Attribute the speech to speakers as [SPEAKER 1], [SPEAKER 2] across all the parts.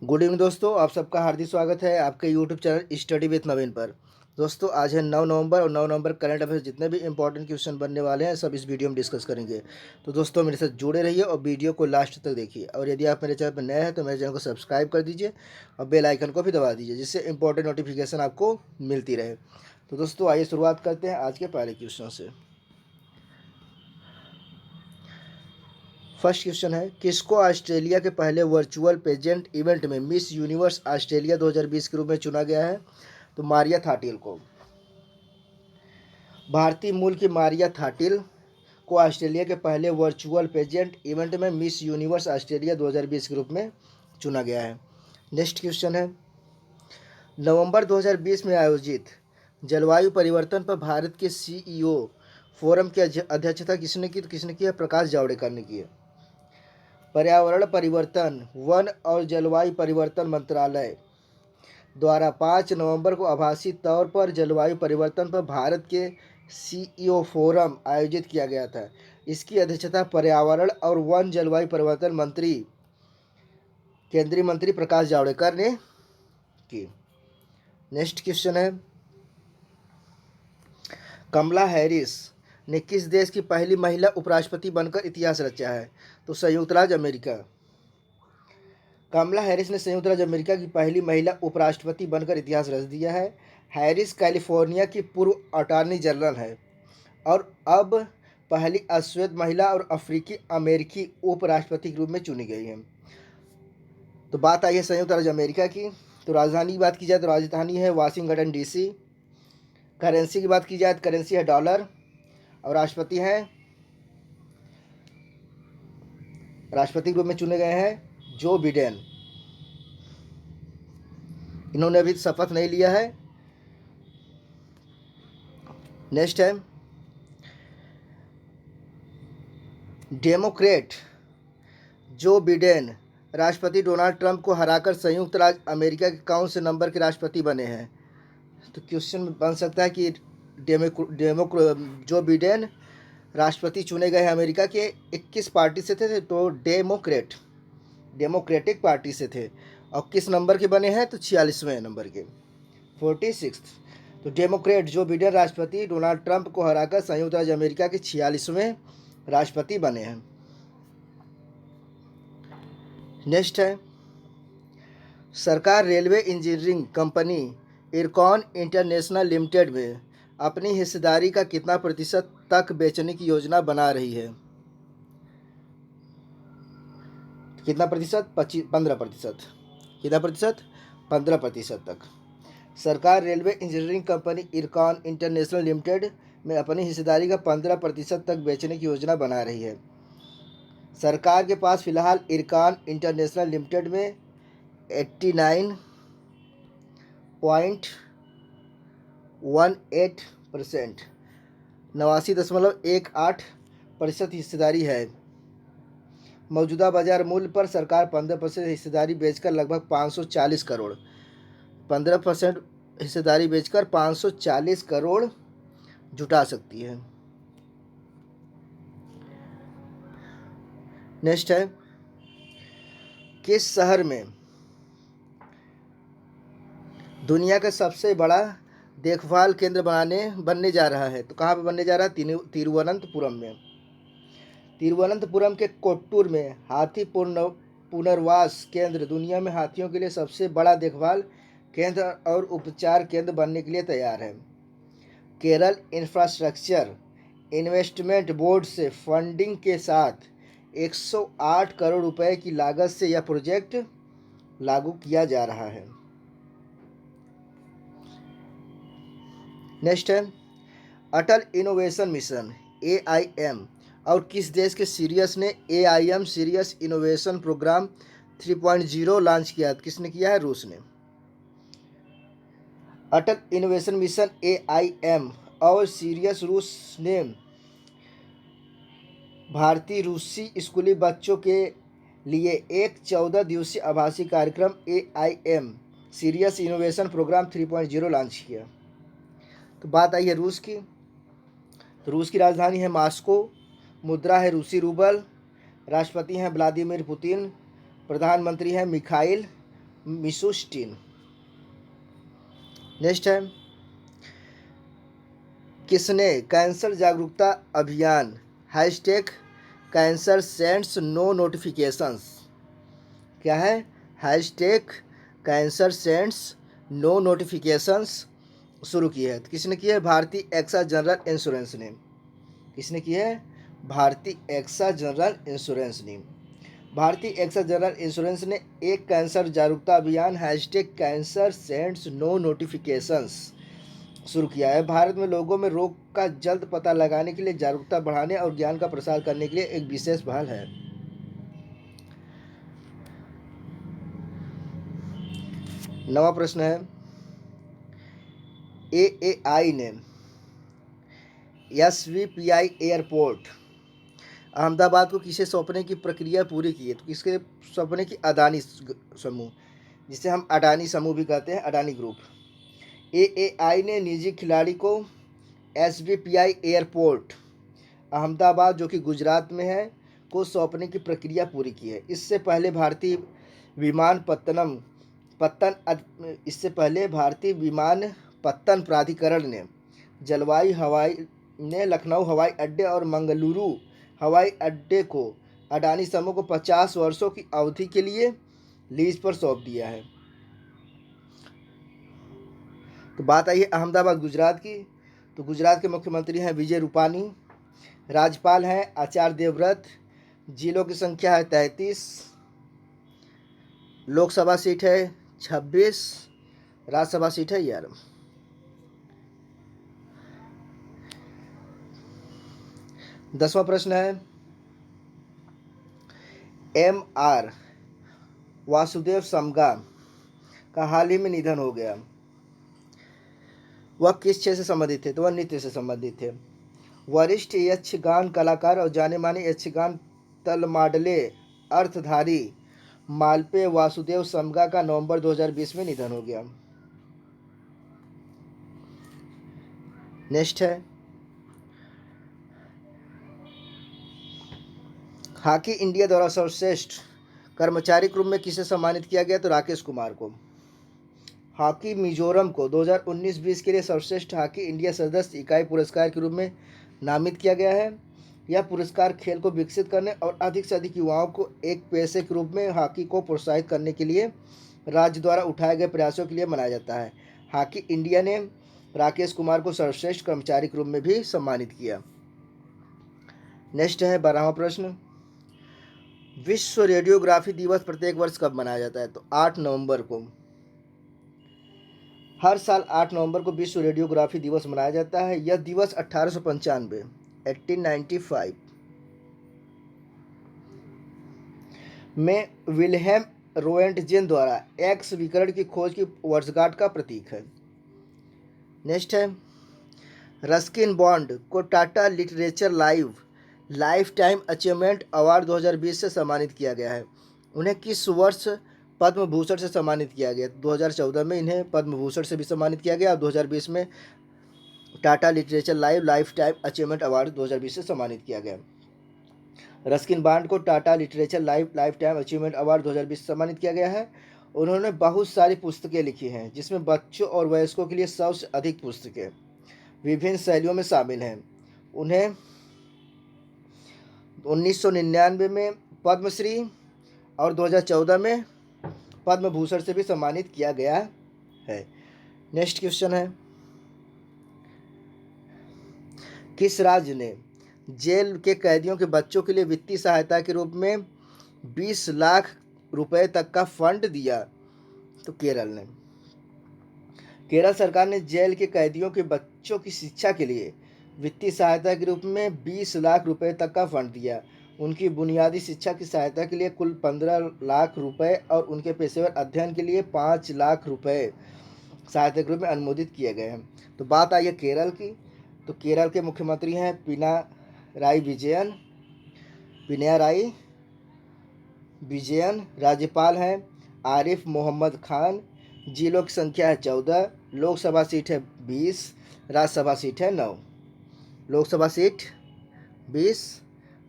[SPEAKER 1] Good evening दोस्तों, आप सबका हार्दिक स्वागत है आपके यूट्यूब चैनल स्टडी विथ नवीन पर। दोस्तों आज है 9 नवंबर और 9 नवंबर करंट अफेयर्स जितने भी इंपॉर्टेंट क्वेश्चन बनने वाले हैं सब इस वीडियो में डिस्कस करेंगे। तो दोस्तों मेरे साथ जुड़े रहिए और वीडियो को लास्ट तक देखिए। और यदि आप मेरे चैनल पर नए हैं तो मेरे चैनल को सब्सक्राइब कर दीजिए और बेल आइकन को भी दबा दीजिए, जिससे इंपॉर्टेंट नोटिफिकेशन आपको मिलती रहे। तो दोस्तों आइए शुरुआत करते हैं आज के पहले क्वेश्चन से। फर्स्ट क्वेश्चन है, किसको ऑस्ट्रेलिया के पहले वर्चुअल पेजेंट इवेंट में मिस यूनिवर्स ऑस्ट्रेलिया 2020 के रूप में चुना गया है? तो मारिया थाटिल को। भारतीय मूल की मारिया थाटिल को ऑस्ट्रेलिया के पहले वर्चुअल पेजेंट इवेंट में मिस यूनिवर्स ऑस्ट्रेलिया 2020 के रूप में चुना गया है। नेक्स्ट क्वेश्चन है, नवंबर 2020 में आयोजित जलवायु परिवर्तन पर भारत के सीईओ फोरम की अध्यक्षता किसने की? तो किसने की है? प्रकाश जावड़ेकर ने की है। पर्यावरण परिवर्तन, वन और जलवायु परिवर्तन मंत्रालय द्वारा 5 नवंबर को आभासी तौर पर जलवायु परिवर्तन पर भारत के सीईओ फोरम आयोजित किया गया था। इसकी अध्यक्षता पर्यावरण और वन जलवायु परिवर्तन मंत्री केंद्रीय मंत्री प्रकाश जावड़ेकर ने की। नेक्स्ट क्वेश्चन है, कमला हैरिस ने किस देश की पहली महिला उपराष्ट्रपति बनकर इतिहास रचा है? तो संयुक्त राज्य अमेरिका। कमला हैरिस ने संयुक्त राज्य अमेरिका की पहली महिला उपराष्ट्रपति बनकर इतिहास रच दिया है। हैरिस कैलिफोर्निया की पूर्व अटॉर्नी जनरल है और अब पहली अश्वेत महिला और अफ्रीकी अमेरिकी उपराष्ट्रपति के रूप में चुनी गई है। तो बात आई है संयुक्त राज्य अमेरिका की। तो राजधानी की बात की जाए तो राजधानी है वाशिंगटन डीसी। करेंसी की बात की जाए तो करेंसी है डॉलर और राष्ट्रपति के रूप में चुने गए हैं जो बिडेन। इन्होंने अभी शपथ नहीं लिया है। नेक्स्ट है, डेमोक्रेट जो बिडेन राष्ट्रपति डोनाल्ड ट्रंप को हराकर संयुक्त राज्य अमेरिका के कौन से नंबर के राष्ट्रपति बने हैं? तो क्वेश्चन बन सकता है कि जो बिडेन राष्ट्रपति चुने गए हैं अमेरिका के 21 पार्टी से थे तो डेमोक्रेटिक पार्टी से थे। और किस नंबर के बने हैं? तो 46वें नंबर के, 46। तो डेमोक्रेट जो बिडेन राष्ट्रपति डोनाल्ड ट्रंप को हराकर संयुक्त राज्य अमेरिका के 46वें राष्ट्रपति बने हैं। नेक्स्ट है, सरकार railway engineering company IRCON international limited में अपनी हिस्सेदारी का कितना प्रतिशत तक बेचने की योजना बना रही है? कितना प्रतिशत? 15%। कितना प्रतिशत? 15% तक। सरकार railway engineering company IRCON international limited में अपनी हिस्सेदारी का 15% तक बेचने की योजना बना रही है। सरकार के पास फिलहाल इरकॉन इंटरनेशनल लिमिटेड में 89.18% 89.18% हिस्सेदारी है। मौजूदा बाजार मूल्य पर सरकार 15% हिस्सेदारी बेचकर लगभग 540 करोड़ 15% हिस्सेदारी बेचकर 540 करोड़ जुटा सकती है। नेक्स्ट है, किस शहर में दुनिया का सबसे बड़ा देखभाल केंद्र बनने जा रहा है? तो कहाँ पे बनने जा रहा है? तिरुवनंतपुरम में। तिरुवनंतपुरम के कोट्टूर में हाथी पुनर्वास केंद्र दुनिया में हाथियों के लिए सबसे बड़ा देखभाल केंद्र और उपचार केंद्र बनने के लिए तैयार है। केरल इंफ्रास्ट्रक्चर इन्वेस्टमेंट बोर्ड से फंडिंग के साथ 108 करोड़ रुपए की लागत से यह प्रोजेक्ट लागू किया जा रहा है। नेक्स्ट है, अटल इनोवेशन मिशन AIM और किस देश के सीरियस ने AIM Sirius innovation program 3.0 launch किया? किसने किया है? रूस ने। अटल इनोवेशन मिशन AIM और सीरियस रूस ने भारतीय रूसी स्कूली बच्चों के लिए एक 14 दिवसीय आभासी कार्यक्रम AIM Sirius innovation program 3.0 launch किया। तो बात आई है रूस की। तो रूस की राजधानी है मॉस्को, मुद्रा है रूसी रूबल, राष्ट्रपति हैं व्लादिमीर पुतिन, प्रधानमंत्री हैं मिखाइल मिशुस्टिन। नेक्स्ट है, किसने कैंसर जागरूकता अभियान hashtag cancer sends no notifications, क्या है, hashtag cancer sends no notifications शुरू की है? तो किसने की है? भारतीय एक्सा जनरल इंश्योरेंस ने। किसने की है? भारतीय एक्सा जनरल इंश्योरेंस ने। भारतीय एक्सा जनरल इंश्योरेंस ने एक कैंसर जागरूकता अभियान hashtag cancer sends no notifications शुरू किया है। भारत में लोगों में रोग का जल्द पता लगाने के लिए, जागरूकता बढ़ाने और ज्ञान का प्रसार करने के लिए एक विशेष पहल है। नवा प्रश्न है, एएआई ने एसवीपीआई एयरपोर्ट अहमदाबाद को किसे सौंपने की प्रक्रिया पूरी की है? तो किसके सौंपने की? अडानी समूह, जिसे हम अडानी समूह भी कहते हैं, अडानी ग्रुप। एएआई ने निजी खिलाड़ी को एसवीपीआई एयरपोर्ट अहमदाबाद, जो कि गुजरात में है, को सौंपने की प्रक्रिया पूरी की है। इससे पहले भारतीय विमानपत्तन प्राधिकरण ने लखनऊ हवाई अड्डे और मंगलुरु हवाई अड्डे को अडानी समूह को 50 वर्षों की अवधि के लिए लीज पर सौंप दिया है। तो बात आई है अहमदाबाद गुजरात की। तो गुजरात के मुख्यमंत्री हैं विजय रूपानी, राज्यपाल हैं आचार्य देवव्रत, जिलों की संख्या है 33, लोकसभा सीट है 26, राज्यसभा सीट है 11। दसवां प्रश्न है, एम.आर. वासुदेव समगा का हाल ही में निधन हो गया। वह किस क्षेत्र से संबंधित थे? तो वह नृत्य से संबंधित थे। वरिष्ठ यक्षगान कलाकार और जाने माने यक्षगान तलमाडले अर्थधारी मालपे वासुदेव समगा का नवंबर 2020 में निधन हो गया। नेक्स्ट है, हॉकी इंडिया द्वारा सर्वश्रेष्ठ कर्मचारी के रूप में किसे सम्मानित किया गया? तो राकेश कुमार को। हॉकी मिजोरम को 2019-20 के लिए सर्वश्रेष्ठ हॉकी इंडिया सदस्य इकाई पुरस्कार के रूप में नामित किया गया है। यह पुरस्कार खेल को विकसित करने और अधिक से अधिक युवाओं को एक पेशे के रूप में हॉकी को प्रोत्साहित करने के लिए राज्य द्वारा उठाए गए प्रयासों के लिए मनाया जाता है। हॉकी इंडिया ने राकेश कुमार को सर्वश्रेष्ठ कर्मचारी के रूप में भी सम्मानित किया। नेक्स्ट है 12वां प्रश्न, विश्व रेडियोग्राफी दिवस प्रत्येक वर्ष कब मनाया जाता है? तो 8 नवंबर को। हर साल 8 नवंबर को विश्व रेडियोग्राफी दिवस मनाया जाता है। यह दिवस 1895 में विल्हेम रोएंटजेन द्वारा एक्स विकिरण की खोज की वर्षगांठ का प्रतीक है। नेक्स्ट है, रस्किन बॉन्ड को Tata literature life time achievement award 2020 से सम्मानित किया गया है। उन्हें किस वर्ष पद्म भूषण से सम्मानित किया गया? 2014 में इन्हें पद्म भूषण से भी सम्मानित किया गया और 2020 में Tata literature life time achievement award 2020 से सम्मानित किया गया। रस्किन बॉन्ड को Tata literature life time achievement award 2020 से सम्मानित किया गया है। उन्होंने बहुत सारी पुस्तकें लिखी हैं, जिसमें बच्चों और वयस्कों के लिए 100 से अधिक पुस्तकें विभिन्न शैलियों में शामिल हैं। उन्हें 1999 में पद्मश्री और 2014 में पद्म भूषण से भी सम्मानित किया गया है। नेक्स्ट क्वेश्चन है, किस राज्य ने जेल के कैदियों के बच्चों के लिए वित्तीय सहायता के रूप में 20 लाख रुपए तक का फंड दिया? तो केरल ने। केरल सरकार ने जेल के कैदियों के बच्चों की शिक्षा के लिए वित्तीय सहायता के रूप में 20 लाख रुपए तक का फंड दिया। उनकी बुनियादी शिक्षा की सहायता के लिए कुल 15 लाख रुपए और उनके पेशेवर अध्ययन के लिए 5 लाख रुपए सहायता के रूप में अनुमोदित किए गए हैं। तो बात आई है केरल की। तो केरल के मुख्यमंत्री हैं पिनाराई विजयन, राज्यपाल हैं आरिफ मोहम्मद खान, जिलों की संख्या है 14, लोकसभा सीट है 20, राज्यसभा सीट है 9। Lok Sabha seat 20,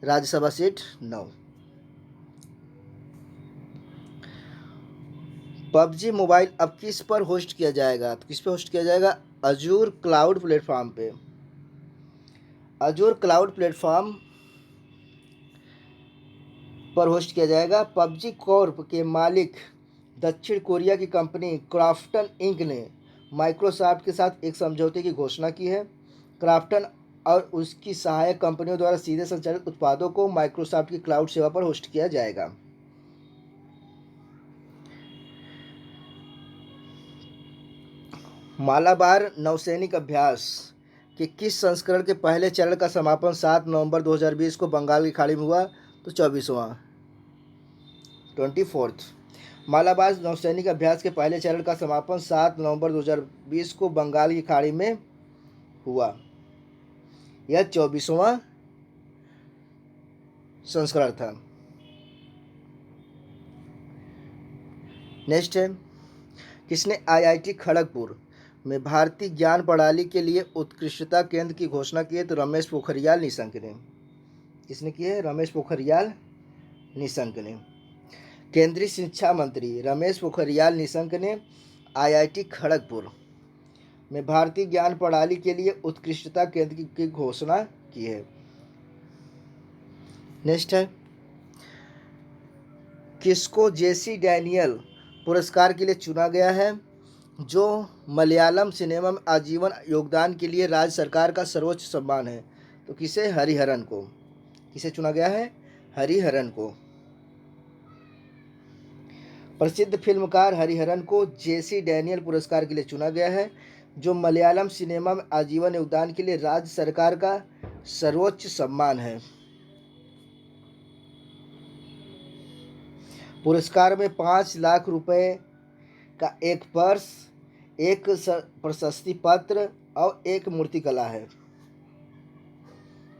[SPEAKER 1] Rajya Sabha seat 9। PUBG mobile अब किस पर होस्ट किया जाएगा? तो किस पे होस्ट किया जाएगा? अजूर क्लाउड प्लेटफॉर्म पे। अजूर क्लाउड प्लेटफॉर्म पर होस्ट किया जाएगा। पबजी कॉर्प के मालिक दक्षिण कोरिया की कंपनी क्राफ्टन इंक ने माइक्रोसॉफ्ट के साथ एक समझौते की घोषणा की है। क्राफ्टन और उसकी सहायक कंपनियों द्वारा सीधे संचालित उत्पादों को माइक्रोसॉफ्ट की क्लाउड सेवा पर होस्ट किया जाएगा। मालाबार नौसैनिक अभ्यास के किस संस्करण के पहले चरण का समापन 7 नवंबर 2020 को बंगाल की खाड़ी में हुआ? तो 24वां 24th। मालाबार नौसैनिक अभ्यास के पहले चरण का समापन 7 नवंबर 2020 को बंगाल की खाड़ी में हुआ। यह 24वां संस्करण था। नेक्स्ट है, किसने आईआईटी खड़गपुर में भारतीय ज्ञान प्रणाली के लिए उत्कृष्टता केंद्र की घोषणा की है? तो रमेश पोखरियाल निशंक ने। किसने की है? रमेश पोखरियाल निशंक ने। केंद्रीय शिक्षा मंत्री रमेश पोखरियाल निशंक ने आईआईटी खड़गपुर में भारतीय ज्ञान प्रणाली के लिए उत्कृष्टता केंद्र की घोषणा की है। नेक्स्ट है, किसको जेसी डैनियल पुरस्कार के लिए चुना गया है? जो मलयालम सिनेमा में आजीवन योगदान के लिए राज्य सरकार का सर्वोच्च सम्मान है। तो किसे? हरिहरन को। किसे चुना गया है? हरिहरन को। प्रसिद्ध फिल्मकार हरिहरन को जेसी डैनियल पुरस्कार के लिए चुना गया है, जो मलयालम सिनेमा में आजीवन योगदान के लिए राज्य सरकार का सर्वोच्च सम्मान है। पुरस्कार में 5 लाख रुपए का एक पर्स, एक प्रशस्ति पत्र और एक मूर्तिकला है।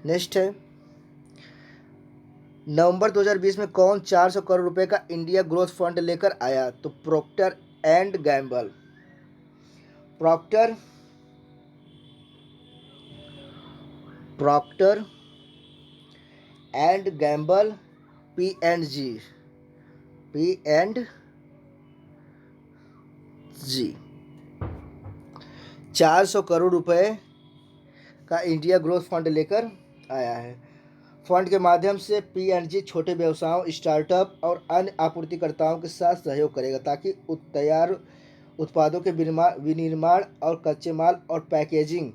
[SPEAKER 1] नेक्स्ट है, नवंबर 2020 में कौन 400 करोड़ रुपए का इंडिया ग्रोथ फंड लेकर आया? तो Procter and Gamble. Procter and Gamble P&G 400 crore रुपए का इंडिया ग्रोथ फंड लेकर आया है। फंड के माध्यम से P&G छोटे व्यवसायों, स्टार्टअप और अन्य आपूर्तिकर्ताओं के साथ सहयोग करेगा ताकि तैयार उत्पादों के विनिर्माण और कच्चे माल और पैकेजिंग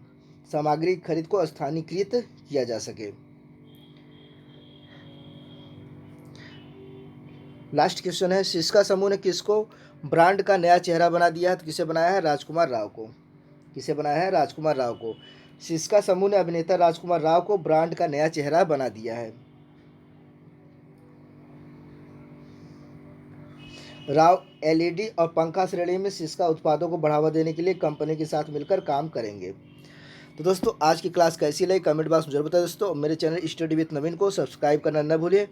[SPEAKER 1] सामग्री की खरीद को स्थानीयकृत किया जा सके। लास्ट क्वेश्चन है, सिस्का समूह ने किसको ब्रांड का नया चेहरा बना दिया है? तो किसे बनाया है? राजकुमार राव को। किसे बनाया है? राजकुमार राव को। सिस्का समूह ने अभिनेता राजकुमार राव को ब्रांड का नया चेहरा बना दिया है। राव एलईडी और पंखा श्रेणी में सिस्का उत्पादों को बढ़ावा देने के लिए कंपनी के साथ मिलकर काम करेंगे। तो दोस्तों, आज की क्लास कैसी लगी कमेंट बॉक्स में जरूर बताएं दोस्तों। मेरे चैनल स्टडी विद नवीन को सब्सक्राइब करना न भूलिए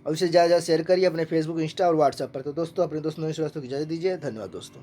[SPEAKER 1] और इसे ज़्यादा शेयर करिए अपने फेसबुक, इंस्टा और व्हाट्सएप पर। तो दोस्तों, अपने दोस्तों की इजाज़त दीजिए। धन्यवाद दोस्तों।